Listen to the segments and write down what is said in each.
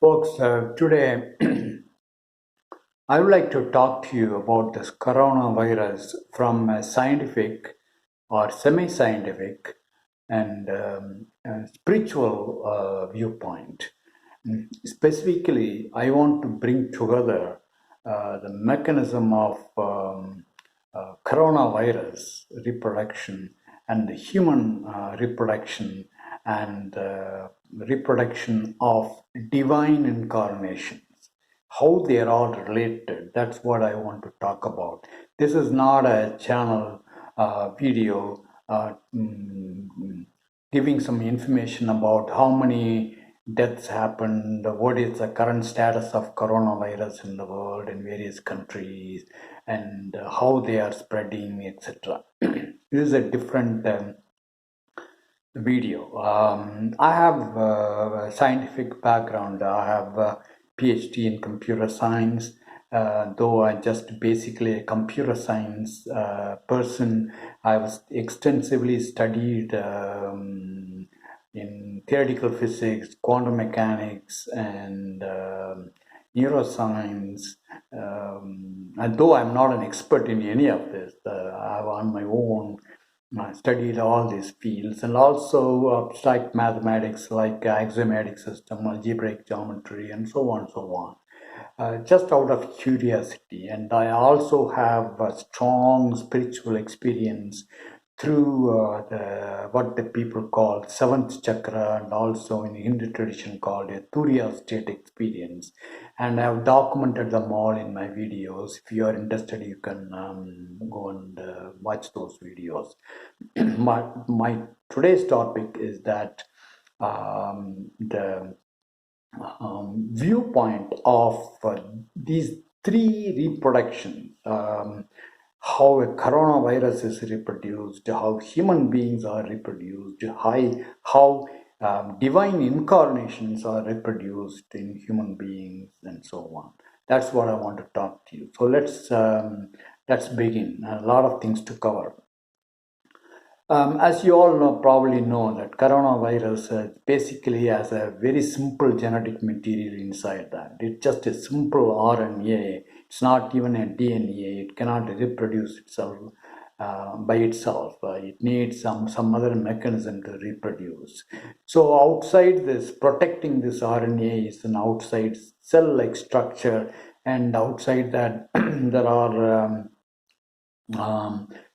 Folks, today I would like to talk to you about this coronavirus from a scientific or semi scientific and spiritual viewpoint. Specifically, I want to bring together the mechanism of coronavirus reproduction and the human reproduction and reproduction of divine incarnations, how they are all related. That's what I want to talk about. This is not a channel video giving some information about how many deaths happened, what is the current status of coronavirus in the world in various countries, and how they are spreading, etc. This is a different video. I have a scientific background. I have a PhD in computer science, though I just basically a computer science person. I was extensively studied in theoretical physics, quantum mechanics, and neuroscience. And though I'm not an expert in any of this, I'm on my own. I studied all these fields and also abstract mathematics like axiomatic system, algebraic geometry, and so on and so on. Just out of curiosity, and I also have a strong spiritual experience through what the people call seventh chakra, and also in the Hindu tradition called a Turiya state experience. And I've documented them all in my videos. If you are interested, you can go and watch those videos. my today's topic is that the viewpoint of these three reproductions, how a coronavirus is reproduced, how human beings are reproduced, how divine incarnations are reproduced in human beings, and so on. That's what I want to talk to you. So let's begin. A lot of things to cover. As you all probably know, that coronavirus basically has a very simple genetic material inside that. It's just a simple RNA. It's not even a DNA. It cannot reproduce itself by itself. It needs some other mechanism to reproduce. So outside this, protecting this RNA is an outside cell-like structure, and outside that there are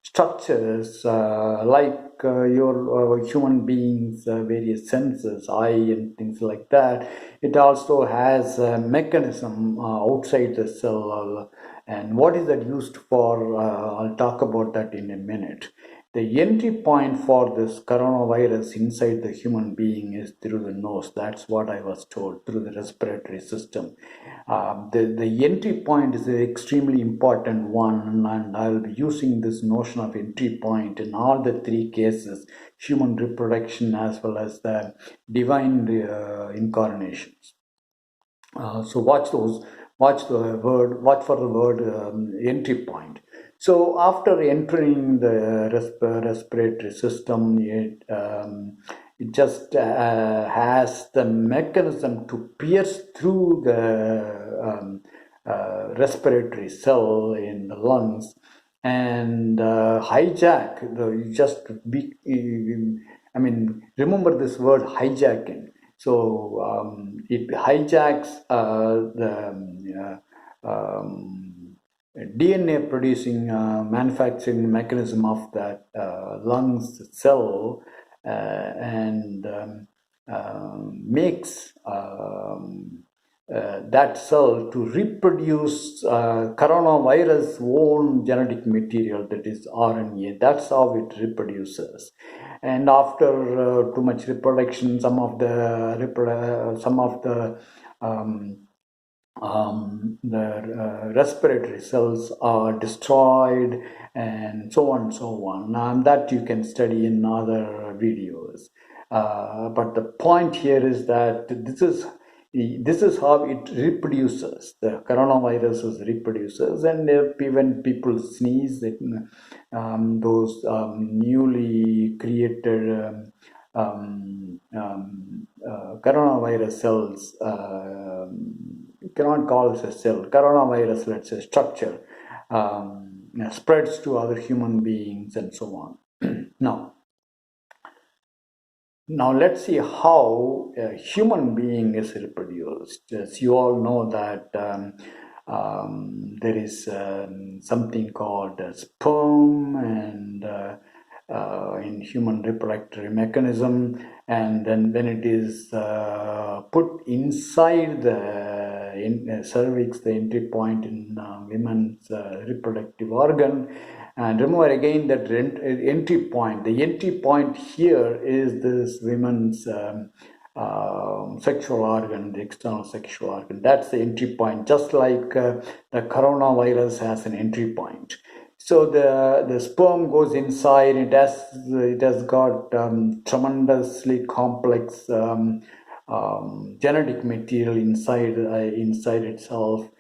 structures like your human beings, various senses, eye, and things like that. It also has a mechanism outside the cell. And what is that used for? I'll talk about that in a minute. The entry point for this coronavirus inside the human being is through the nose. That's what I was told, through the respiratory system. The entry point is an extremely important one, and I'll be using this notion of entry point in all the three cases: human reproduction as well as the divine incarnations. So watch for the word entry point. So after entering the respiratory system, it just has the mechanism to pierce through the respiratory cell in the lungs and hijack remember this word hijacking. So it hijacks the DNA producing manufacturing mechanism of that lungs cell and makes that cell to reproduce coronavirus own genetic material, that is RNA. That's how it reproduces. And after too much reproduction, some of the respiratory cells are destroyed, and so on and so on. That you can study in other videos. But the point here is that this is how it reproduces. The coronavirus reproduces, and when people sneeze, those newly created coronavirus cells cannot call it a cell. Coronavirus, let's say, structure spreads to other human beings and so on. Now let's see how a human being is reproduced. As you all know that there is something called a sperm and in human reproductive mechanism, and then when it is put inside the cervix, the entry point in women's reproductive organ. And remember again that entry point. The entry point here is this women's sexual organ, the external sexual organ. That's the entry point, just like the coronavirus has an entry point. So the sperm goes inside. It has got tremendously complex genetic material inside itself.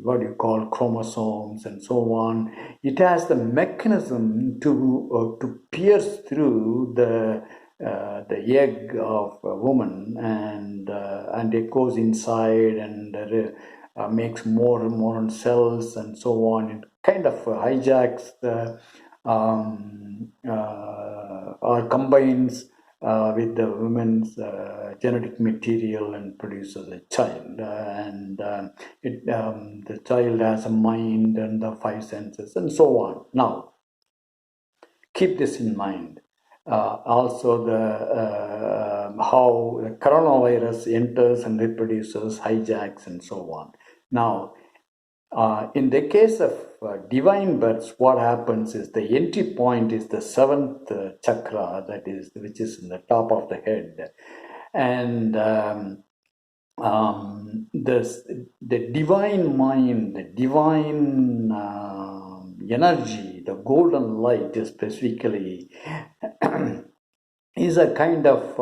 What you call chromosomes and so on. It has the mechanism to pierce through the egg of a woman, and it goes inside and makes more and more cells and so on. It kind of hijacks the or combines with the woman's genetic material and produces a child. The child has a mind and the five senses and so on. Now, keep this in mind. Also, how the coronavirus enters and reproduces, hijacks, and so on. Now, in the case of divine births, what happens is the entry point is the seventh chakra, which is in the top of the head, and the divine mind, the divine energy, the golden light, specifically, is a kind of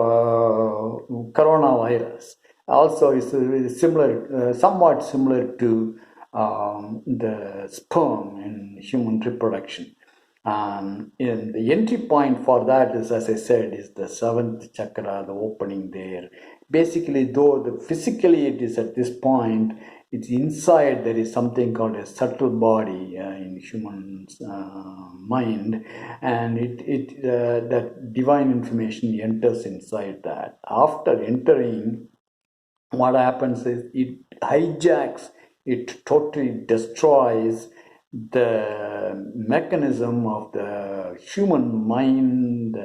coronavirus. Also, is similar, somewhat similar to the sperm in human reproduction. And the entry point for that is, as I said, is the seventh chakra, the opening there. Basically, though physically it is at this point, it's inside there is something called a subtle body in human mind, and that divine information enters inside that. After entering, what happens is it hijacks, it totally destroys the mechanism of the human mind,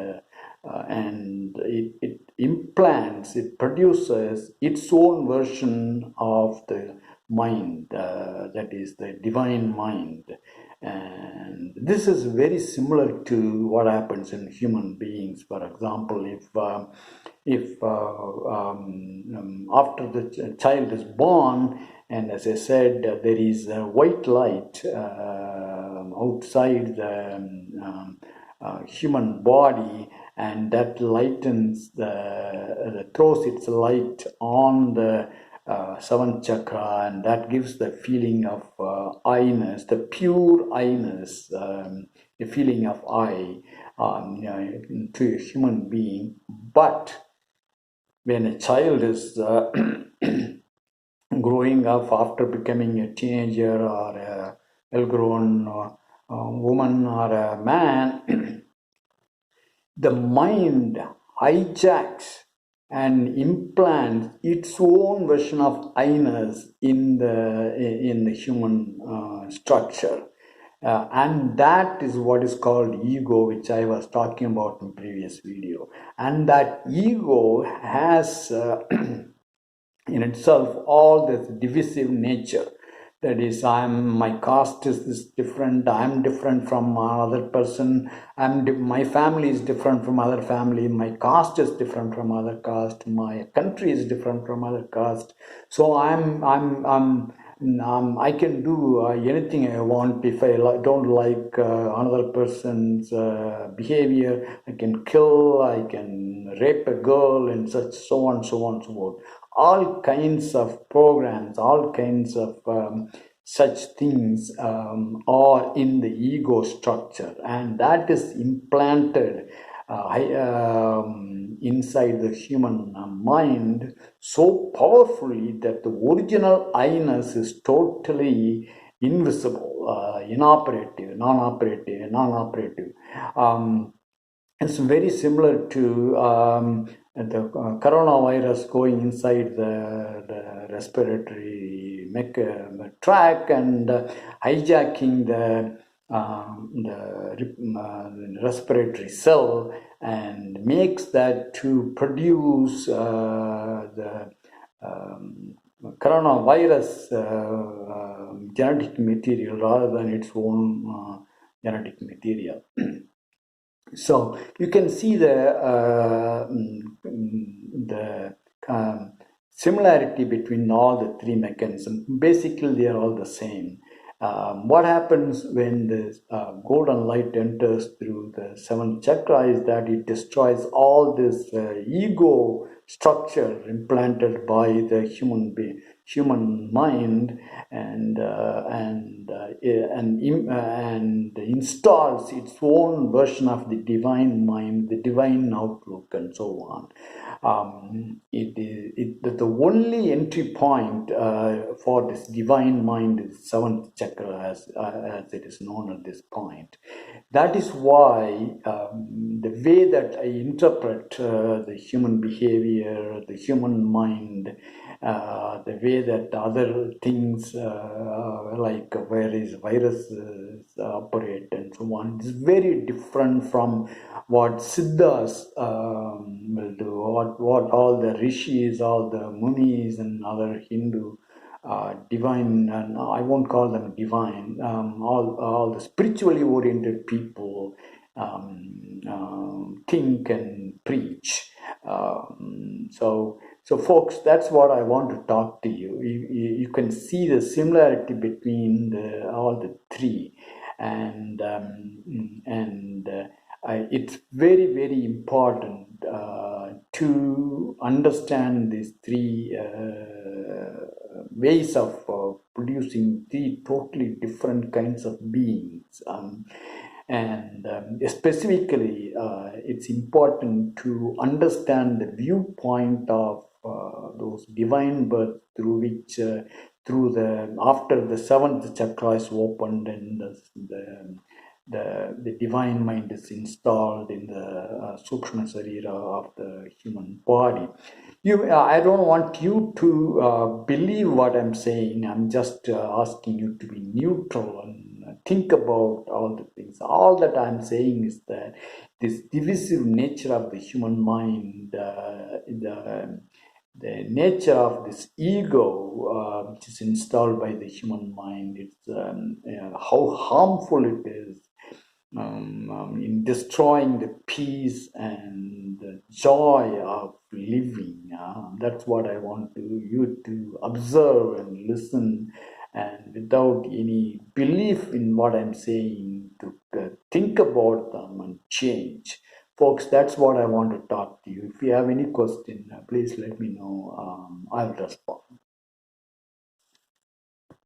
and it implants, it produces its own version of the mind, that is the divine mind. And this is very similar to what happens in human beings. For example, if after the child is born, and as I said, there is a white light outside the human body, and that lightens throws its light on the seventh chakra, and that gives the feeling of I-ness, the pure I-ness, the feeling of I to a human being. But when a child is growing up after becoming a teenager or a well-grown woman or a man, the mind hijacks and implants its own version of I-ness in the human structure. And that is what is called ego, which I was talking about in previous video. And that ego has in itself all this divisive nature. That is, my caste is different, I'm different from another person, my family is different from other family, my caste is different from other caste, my country is different from other caste. So I can do anything I want. If I don't like another person's behavior, I can kill, I can rape a girl, and so on, so on, so forth. All kinds of programs, all kinds of such things are in the ego structure, and that is implanted inside the human mind so powerfully that the original I-ness is totally invisible, inoperative, non-operative. It's very similar to the coronavirus going inside the respiratory tract and hijacking the respiratory cell and makes that to produce the coronavirus genetic material rather than its own genetic material. So you can see the similarity between all the three mechanisms. Basically, they are all the same. What happens when the golden light enters through the seventh chakra is that it destroys all this ego structure implanted by the human mind and installs its own version of the divine mind, the divine outlook, and so on. The only entry point for this divine mind is seventh chakra, as it is known at this point. That is why the way that I interpret the human behavior, the human mind, the way that other things like various viruses operate and so on is very different from what Siddhas will do, what all the rishis, all the munis and other Hindu divine, and I won't call them divine, all the spiritually oriented people think and preach. So folks, that's what I want to talk to you. You can see the similarity between all the three, and it's very, very important to understand these three ways of producing three totally different kinds of beings. Specifically, it's important to understand the viewpoint of those divine births through which, after the seventh chakra is opened and the divine mind is installed in the Sukshma Sarira of the human body. I don't want you to believe what I'm saying. I'm just asking you to be neutral and think about all the things. All that I'm saying is that this divisive nature of the human mind, the nature of this ego, which is installed by the human mind, it's how harmful it is in destroying the peace and the joy of living. That's what I want you to observe and listen, and without any belief in what I'm saying, to think about them and change. Folks, that's what I want to talk to you. If you have any question, please let me know. I'll respond.